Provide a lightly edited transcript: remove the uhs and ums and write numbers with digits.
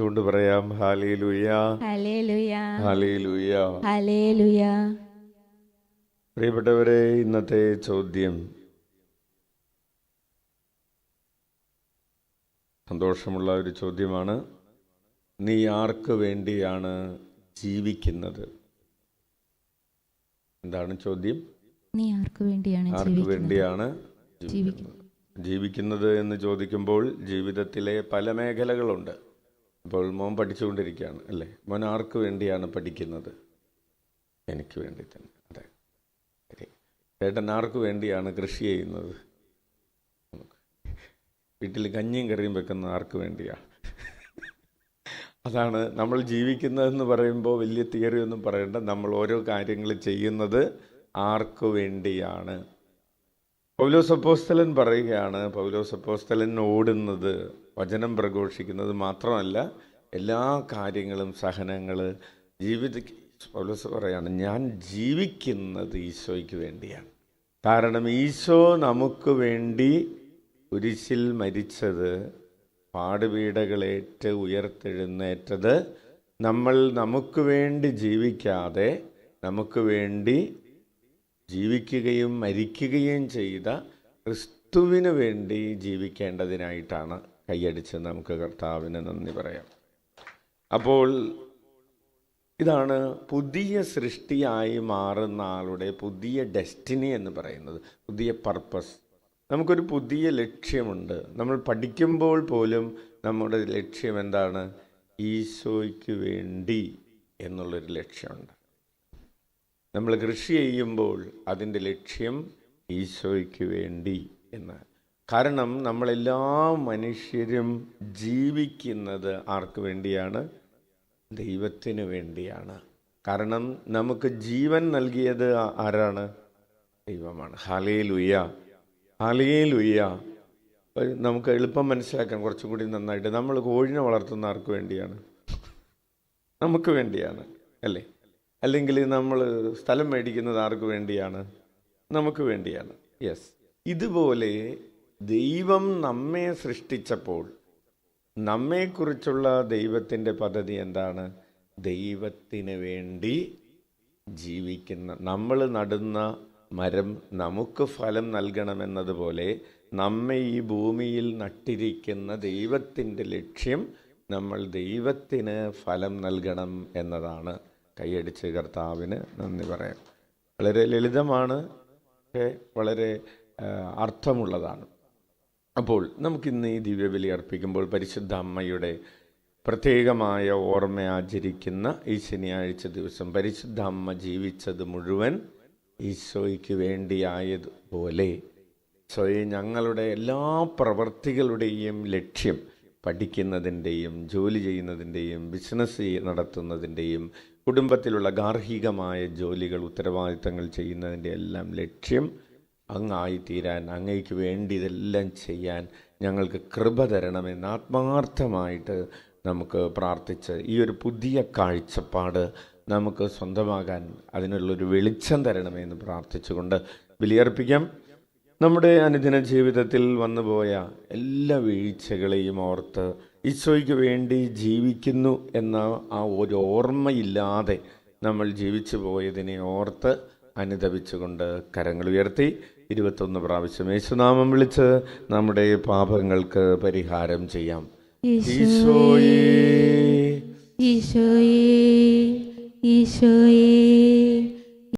കൊണ്ട് പറയാം hallelujah, hallelujah, hallelujah. Hallelujah. പ്രിയപ്പെട്ടവരെ, ഇന്നത്തെ ചോദ്യം സന്തോഷമുള്ള ഒരു ചോദ്യമാണ്. നീ ആർക്ക് വേണ്ടിയാണ് ജീവിക്കുന്നത്? എന്താണ് ചോദ്യം? നീ ആർക്ക് വേണ്ടിയാണ് ജീവിക്കുന്നത് എന്ന് ചോദിക്കുമ്പോൾ ജീവിതത്തിലെ പല മേഖലകളുണ്ട്. ഇപ്പോൾ മോൻ പഠിച്ചുകൊണ്ടിരിക്കുകയാണ് അല്ലേ? മോൻ ആർക്ക് വേണ്ടിയാണ് പഠിക്കുന്നത്? എനിക്ക് വേണ്ടി തന്നെ. അതെ, ചേട്ടൻ ആർക്ക് വേണ്ടിയാണ് കൃഷി ചെയ്യുന്നത്? വീട്ടിൽ കഞ്ഞിയും കറിയും വെക്കുന്ന ആർക്ക് വേണ്ടിയാണ്? അതാണ് നമ്മൾ ജീവിക്കുന്നതെന്ന് പറയുമ്പോൾ വലിയ തിയറി ഒന്നും പറയണ്ട. നമ്മൾ ഓരോ കാര്യങ്ങൾ ചെയ്യുന്നത് ആർക്ക് വേണ്ടിയാണ്? പൗലോസ് അപ്പോസ്തലൻ പറയുകയാണ്, പൗലോസ് അപ്പോസ്തലൻ ഓടുന്നത്, വചനം പ്രഘോഷിക്കുന്നത് മാത്രമല്ല, എല്ലാ കാര്യങ്ങളും, സഹനങ്ങൾ, പൗലോസ് പറയാണ്, ഞാൻ ജീവിക്കുന്നത് ഈശോയ്ക്ക് വേണ്ടിയാണ്. കാരണം ഈശോ നമുക്ക് വേണ്ടി കുരിശിൽ മരിച്ചത്, പാടുപീഡകളേറ്റ് ഉയർത്തെഴുന്നേറ്റത്, നമ്മൾ നമുക്ക് വേണ്ടി ജീവിക്കാതെ നമുക്ക് വേണ്ടി ജീവിക്കുകയും മരിക്കുകയും ചെയ്ത ക്രിസ്തുവിന് വേണ്ടി ജീവിക്കേണ്ടതിനായിട്ടാണ്. കൈയടിച്ച് നമുക്ക് കർത്താവിന് നന്ദി പറയാം. അപ്പോൾ ഇതാണ് പുതിയ സൃഷ്ടിയായി മാറുന്ന ആളുടെ പുതിയ ഡെസ്റ്റിനി എന്ന് പറയുന്നത്, പുതിയ പർപ്പസ്. നമുക്കൊരു പുതിയ ലക്ഷ്യമുണ്ട്. നമ്മൾ പഠിക്കുമ്പോൾ പോലും നമ്മുടെ ലക്ഷ്യം എന്താണ്? ഈശോയ്ക്ക് വേണ്ടി എന്നുള്ളൊരു ലക്ഷ്യമുണ്ട്. നമ്മൾ കൃഷി ചെയ്യുമ്പോൾ അതിൻ്റെ ലക്ഷ്യം ഈശോയ്ക്ക് വേണ്ടി എന്ന്. കാരണം നമ്മളെല്ലാ മനുഷ്യരും ജീവിക്കുന്നത് ആർക്ക് വേണ്ടിയാണ്? ദൈവത്തിന് വേണ്ടിയാണ്. കാരണം നമുക്ക് ജീവൻ നൽകിയത് ആരാണ്? ദൈവമാണ്. Hallelujah, hallelujah. നമുക്ക് എളുപ്പം മനസ്സിലാക്കാൻ കുറച്ചും കൂടി നന്നായിട്ട്, നമ്മൾ കോഴിനെ വളർത്തുന്ന ആർക്ക് വേണ്ടിയാണ്? നമുക്ക് വേണ്ടിയാണ് അല്ലേ? അല്ലെങ്കിൽ നമ്മൾ സ്ഥലം മേടിക്കുന്നത് ആർക്ക് വേണ്ടിയാണ്? നമുക്ക് വേണ്ടിയാണ്. യെസ്. ഇതുപോലെ ദൈവം നമ്മെ സൃഷ്ടിച്ചപ്പോൾ നമ്മെക്കുറിച്ചുള്ള ദൈവത്തിൻ്റെ പദ്ധതി എന്താണ്? ദൈവത്തിന് വേണ്ടി ജീവിക്കുന്ന, നമ്മൾ നടുന്ന മരം നമുക്ക് ഫലം നൽകണമെന്നതുപോലെ നമ്മെ ഈ ഭൂമിയിൽ നട്ടിരിക്കുന്ന ദൈവത്തിൻ്റെ ലക്ഷ്യം നമ്മൾ ദൈവത്തിന് ഫലം നൽകണം എന്നതാണ്. കൈയടിച്ച് കർത്താവിന് നന്ദി പറയാം. വളരെ ലളിതമാണ്, പക്ഷേ വളരെ അർത്ഥമുള്ളതാണ്. അപ്പോൾ നമുക്കിന്ന് ഈ ദിവ്യബലി അർപ്പിക്കുമ്പോൾ പരിശുദ്ധ അമ്മയുടെ പ്രത്യേകമായ ഓർമ്മ ആചരിക്കുന്ന ഈ ശനിയാഴ്ച ദിവസം പരിശുദ്ധ അമ്മ ജീവിച്ചത് മുഴുവൻ ഈശോയ്ക്ക് വേണ്ടിയായതുപോലെ ഈശോയെ ഞങ്ങളുടെ എല്ലാ പ്രവൃത്തികളുടെയും ലക്ഷ്യം, പഠിക്കുന്നതിൻ്റെയും ജോലി ചെയ്യുന്നതിൻ്റെയും ബിസിനസ് നടത്തുന്നതിൻ്റെയും കുടുംബത്തിലുള്ള ഗാർഹികമായ ജോലികൾ, ഉത്തരവാദിത്തങ്ങൾ ചെയ്യുന്നതിൻ്റെ എല്ലാം ലക്ഷ്യം അങ്ങായിത്തീരാൻ, അങ്ങയ്ക്ക് വേണ്ടി ഇതെല്ലാം ചെയ്യാൻ ഞങ്ങൾക്ക് കൃപ തരണമെന്ന് ആത്മാർത്ഥമായിട്ട് നമുക്ക് പ്രാർത്ഥിച്ച് ഈ ഒരു പുതിയ കാഴ്ചപ്പാട് നമുക്ക് സ്വന്തമാകാൻ അതിനുള്ളൊരു വെളിച്ചം തരണമെന്ന് പ്രാർത്ഥിച്ചുകൊണ്ട് ബലിയർപ്പിക്കാം. നമ്മുടെ അനുദിന ജീവിതത്തിൽ വന്നുപോയ എല്ലാ വീഴ്ചകളെയും ഓർത്ത് ഈശോയ്ക്ക് വേണ്ടി ജീവിക്കുന്നു എന്ന ആ ഒരു ഓർമ്മയില്ലാതെ നമ്മൾ ജീവിച്ചു പോയതിനെ ഓർത്ത് അനുതപിച്ചുകൊണ്ട് കരങ്ങൾ ഉയർത്തി 21 പ്രാവശ്യം യേശുനാമം വിളിച്ച് നമ്മുടെ പാപങ്ങൾക്ക് പരിഹാരം ചെയ്യാം. ഈശോയേ, ഈശോയേ, ഈശോയേ.